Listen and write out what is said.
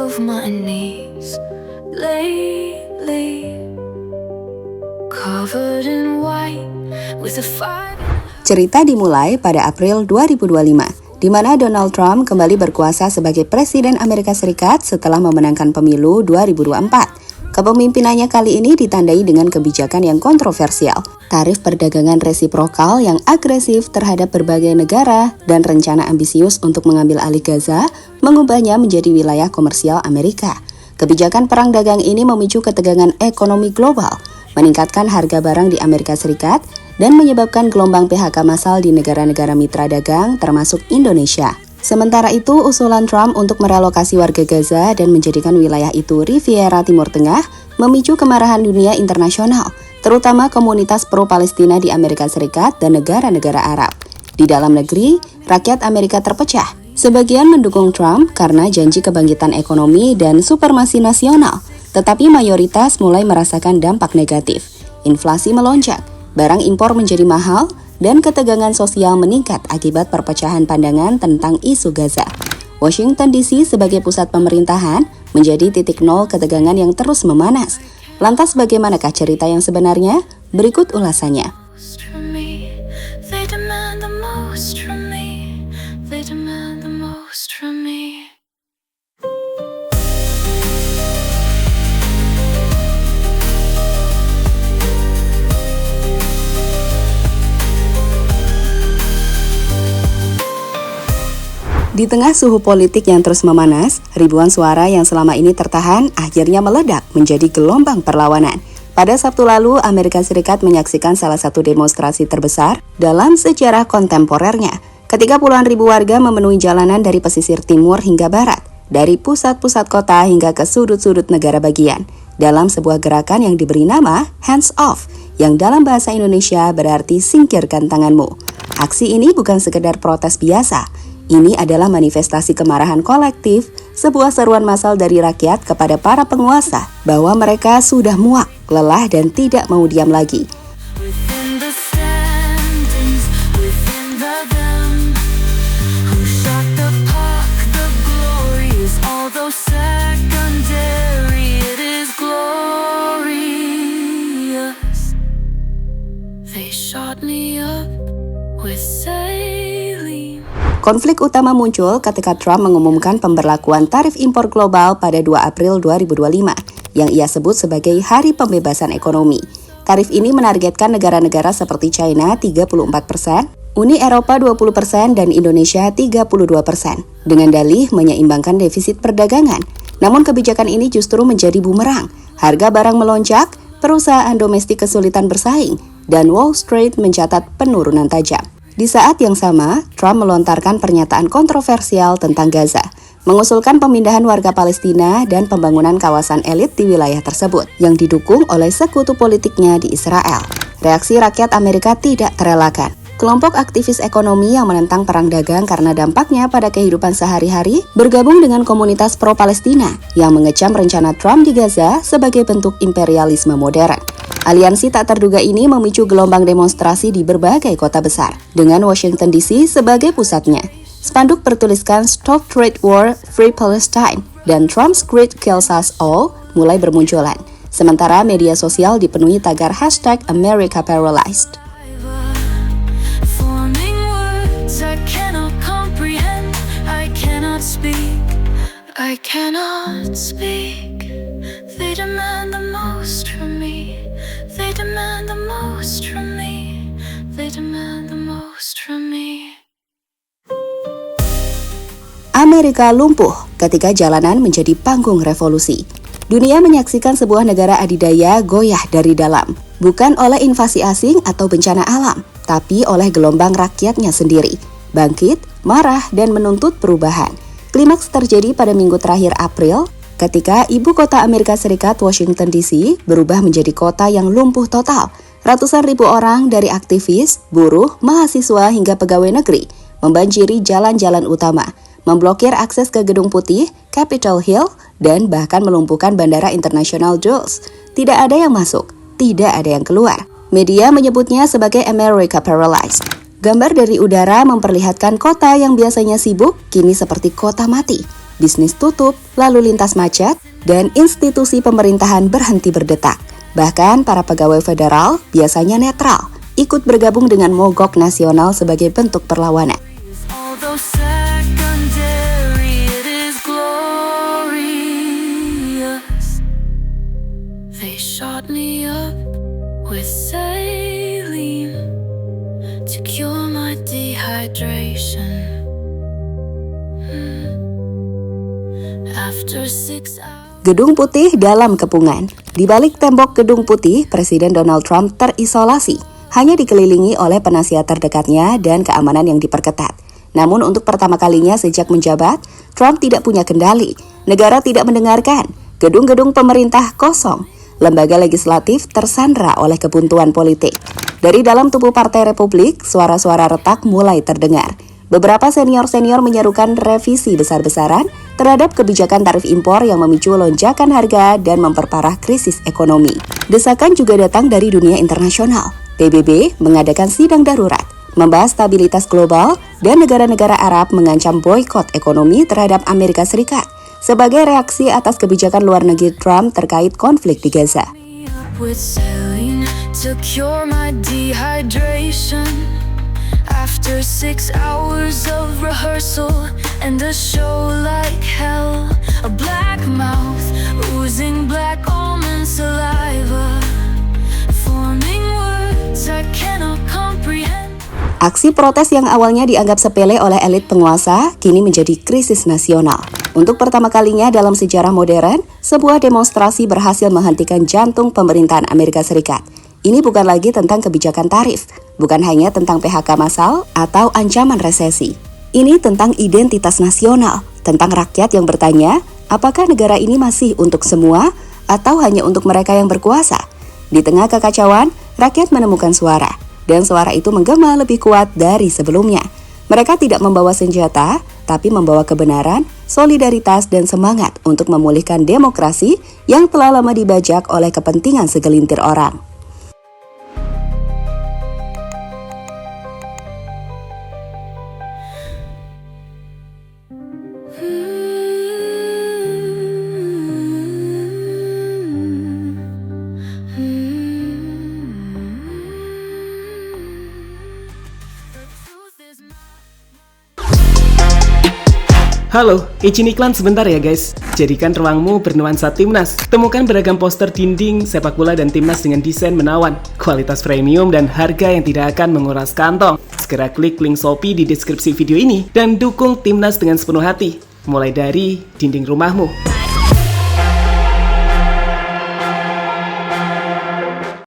of my knees lately, covered in white with a fire. Cerita dimulai pada April 2025, di mana Donald Trump kembali berkuasa sebagai Presiden Amerika Serikat setelah memenangkan pemilu 2024. Kepemimpinannya kali ini ditandai dengan kebijakan yang kontroversial, tarif perdagangan resiprokal yang agresif terhadap berbagai negara, dan rencana ambisius untuk mengambil alih Gaza, mengubahnya menjadi wilayah komersial Amerika. Kebijakan perang dagang ini memicu ketegangan ekonomi global, meningkatkan harga barang di Amerika Serikat, dan menyebabkan gelombang PHK massal di negara-negara mitra dagang termasuk Indonesia. Sementara itu, usulan Trump untuk merelokasi warga Gaza dan menjadikan wilayah itu Riviera Timur Tengah memicu kemarahan dunia internasional, terutama komunitas pro-Palestina di Amerika Serikat dan negara-negara Arab. Di dalam negeri, rakyat Amerika terpecah. Sebagian mendukung Trump karena janji kebangkitan ekonomi dan supremasi nasional, tetapi mayoritas mulai merasakan dampak negatif. Inflasi melonjak, barang impor menjadi mahal, dan ketegangan sosial meningkat akibat perpecahan pandangan tentang isu Gaza. Washington DC sebagai pusat pemerintahan menjadi titik nol ketegangan yang terus memanas. Lantas bagaimanakah cerita yang sebenarnya? Berikut ulasannya. Di tengah suhu politik yang terus memanas, ribuan suara yang selama ini tertahan akhirnya meledak menjadi gelombang perlawanan. Pada Sabtu lalu, Amerika Serikat menyaksikan salah satu demonstrasi terbesar dalam sejarah kontemporernya, ketika puluhan ribu warga memenuhi jalanan dari pesisir timur hingga barat, dari pusat-pusat kota hingga ke sudut-sudut negara bagian, dalam sebuah gerakan yang diberi nama Hands Off, yang dalam bahasa Indonesia berarti singkirkan tanganmu. Aksi ini bukan sekedar protes biasa. Ini adalah manifestasi kemarahan kolektif, sebuah seruan massal dari rakyat kepada para penguasa bahwa mereka sudah muak, lelah, dan tidak mau diam lagi. Konflik utama muncul ketika Trump mengumumkan pemberlakuan tarif impor global pada 2 April 2025, yang ia sebut sebagai Hari Pembebasan Ekonomi. Tarif ini menargetkan negara-negara seperti China 34%, Uni Eropa 20%, dan Indonesia 32%, dengan dalih menyeimbangkan defisit perdagangan. Namun kebijakan ini justru menjadi bumerang. Harga barang melonjak, perusahaan domestik kesulitan bersaing, dan Wall Street mencatat penurunan tajam. Di saat yang sama, Trump melontarkan pernyataan kontroversial tentang Gaza, mengusulkan pemindahan warga Palestina dan pembangunan kawasan elit di wilayah tersebut, yang didukung oleh sekutu politiknya di Israel. Reaksi rakyat Amerika tidak terelakkan. Kelompok aktivis ekonomi yang menentang perang dagang karena dampaknya pada kehidupan sehari-hari bergabung dengan komunitas pro-Palestina yang mengecam rencana Trump di Gaza sebagai bentuk imperialisme modern. Aliansi tak terduga ini memicu gelombang demonstrasi di berbagai kota besar, dengan Washington DC sebagai pusatnya. Spanduk bertuliskan Stop Trade War, Free Palestine, dan Trump's Greed Kills Us All mulai bermunculan. Sementara media sosial dipenuhi tagar hashtag America Paralyzed. I cannot speak. They demand the most from me. They demand the most from me. They demand the most from me. Amerika lumpuh ketika jalanan menjadi panggung revolusi. Dunia menyaksikan sebuah negara adidaya goyah dari dalam, bukan oleh invasi asing atau bencana alam, tapi oleh gelombang rakyatnya sendiri. Bangkit, marah, dan menuntut perubahan. Klimaks terjadi pada minggu terakhir April, ketika ibu kota Amerika Serikat, Washington DC, berubah menjadi kota yang lumpuh total. Ratusan ribu orang dari aktivis, buruh, mahasiswa, hingga pegawai negeri membanjiri jalan-jalan utama, memblokir akses ke Gedung Putih, Capitol Hill, dan bahkan melumpuhkan Bandara Internasional Dulles. Tidak ada yang masuk, tidak ada yang keluar. Media menyebutnya sebagai America Paralyzed. Gambar dari udara memperlihatkan kota yang biasanya sibuk, kini seperti kota mati. bisnis tutup, lalu lintas macet, dan institusi pemerintahan berhenti berdetak. Bahkan para pegawai federal biasanya netral, ikut bergabung dengan mogok nasional sebagai bentuk perlawanan. Although secondary, it is glorious. They shot me up with saline to cure my dehydration. After 6 hours. Gedung Putih dalam kepungan. Di balik tembok Gedung Putih, Presiden Donald Trump terisolasi, hanya dikelilingi oleh penasihat terdekatnya dan keamanan yang diperketat. Namun untuk pertama kalinya sejak menjabat, Trump tidak punya kendali. Negara tidak mendengarkan, gedung-gedung pemerintah kosong, lembaga legislatif tersandra oleh kebuntuan politik. Dari dalam tubuh Partai Republik, suara-suara retak mulai terdengar. Beberapa senior-senior menyerukan revisi besar-besaran terhadap kebijakan tarif impor yang memicu lonjakan harga dan memperparah krisis ekonomi. Desakan juga datang dari dunia internasional. PBB mengadakan sidang darurat, membahas stabilitas global, dan negara-negara Arab mengancam boikot ekonomi terhadap Amerika Serikat sebagai reaksi atas kebijakan luar negeri Trump terkait konflik di Gaza. With saline to cure my dehydration. After 6 hours of rehearsal and a show like hell, a black mouth oozing black almond saliva, forming words I cannot comprehend. Aksi protes yang awalnya dianggap sepele oleh elit penguasa kini menjadi krisis nasional. Untuk pertama kalinya dalam sejarah modern, sebuah demonstrasi berhasil menghentikan jantung pemerintahan Amerika Serikat. Ini bukan lagi tentang kebijakan tarif, bukan hanya tentang PHK massal atau ancaman resesi. Ini tentang identitas nasional, tentang rakyat yang bertanya, apakah negara ini masih untuk semua atau hanya untuk mereka yang berkuasa? Di tengah kekacauan, rakyat menemukan suara, dan suara itu menggema lebih kuat dari sebelumnya. Mereka tidak membawa senjata, tapi membawa kebenaran, solidaritas, dan semangat untuk memulihkan demokrasi yang telah lama dibajak oleh kepentingan segelintir orang. Halo, izin iklan sebentar ya guys. Jadikan ruangmu bernuansa timnas. Temukan beragam poster dinding, sepak bola dan timnas dengan desain menawan, kualitas premium dan harga yang tidak akan menguras kantong. Segera klik link Shopee di deskripsi video ini dan dukung timnas dengan sepenuh hati. Mulai dari dinding rumahmu.